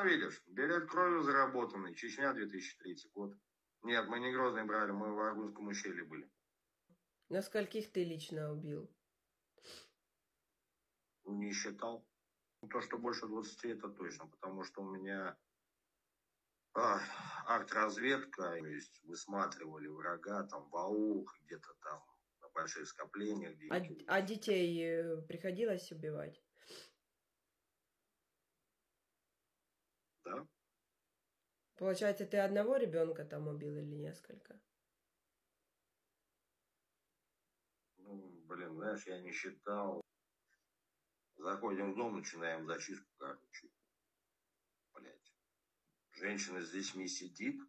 Видишь, билет кровью заработанный, Чечня, 2003 год. Нет, мы не Грозный брали, мы в Аргунском ущелье были. На скольких ты лично убил? Не считал. То, что больше 20, это точно, потому что у меня арт-разведка, то есть высматривали врага там в аулах, где-то там на больших скоплениях. А детей приходилось убивать? Да. Получается, ты одного ребенка там убил или несколько? Ну, блин, знаешь, я не считал. Заходим в дом, начинаем зачистку, короче. Блять. Женщина с детьми сидит,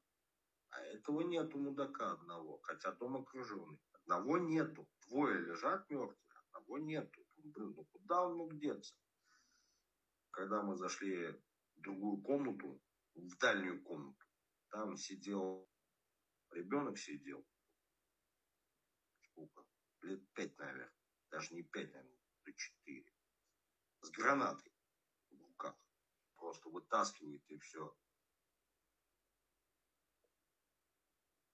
а этого нету мудака одного. Хотя дом окруженный. Одного нету. Двое лежат мертвые, одного нету. Блин, ну куда он мог деться? Когда мы зашли в другую комнату, в дальнюю комнату, там сидел, ребенок сидел, сколько, лет 5, наверное, даже не 5, наверное, 4, с гранатой в руках. Просто вытаскивает и все.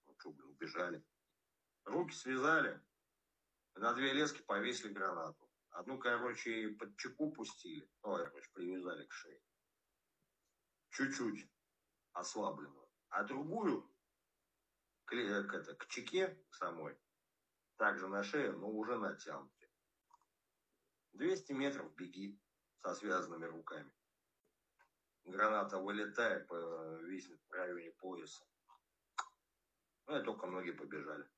Ну что, блин, убежали. Руки связали, на 2 лески повесили гранату. Одну, короче, под чеку пустили, короче, привязали к шее. Чуть-чуть ослабленную. А другую к чеке самой, также на шею, но уже натянуте. 200 метров беги со связанными руками. Граната вылетает, виснет в районе пояса. Ну и только многие побежали.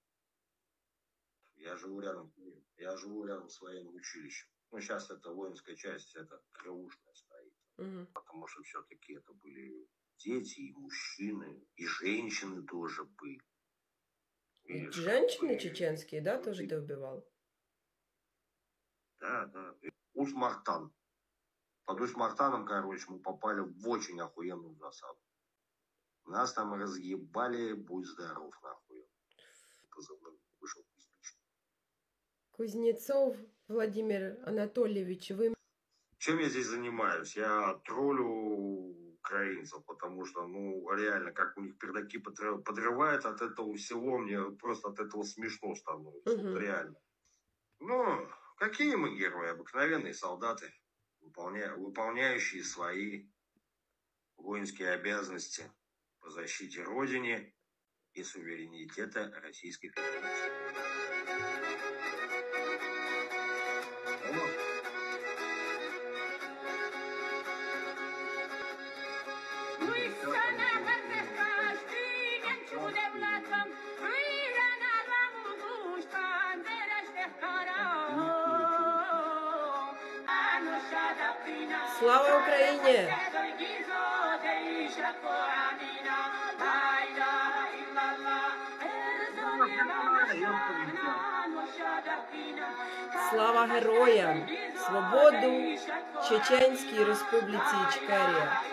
Я живу рядом с военным училищем. Ну, сейчас это воинская часть, это крылушная стоит. Угу. Потому что все-таки это были дети, и мужчины, и женщины тоже были. И женщины чеченские, да, тоже ты убивал? Да. Усть-Мартан. Под Усть-Мартаном, короче, мы попали в очень охуенную засаду. Нас там разъебали, будь здоров, нахуй. Позывной вышел Кузнечов. Кузнецов Владимир Анатольевич, вы... Чем я здесь занимаюсь? Я троллю украинцев, потому что, ну, реально, как у них пердаки подрывает от этого всего, мне просто от этого смешно становится. Угу. Вот реально. Ну, какие мы герои? Обыкновенные солдаты, выполняющие свои воинские обязанности по защите Родины и суверенитета Российской Федерации. Слава Україні! Слава героям! Свободу Чеченській Республіці Ічкерія!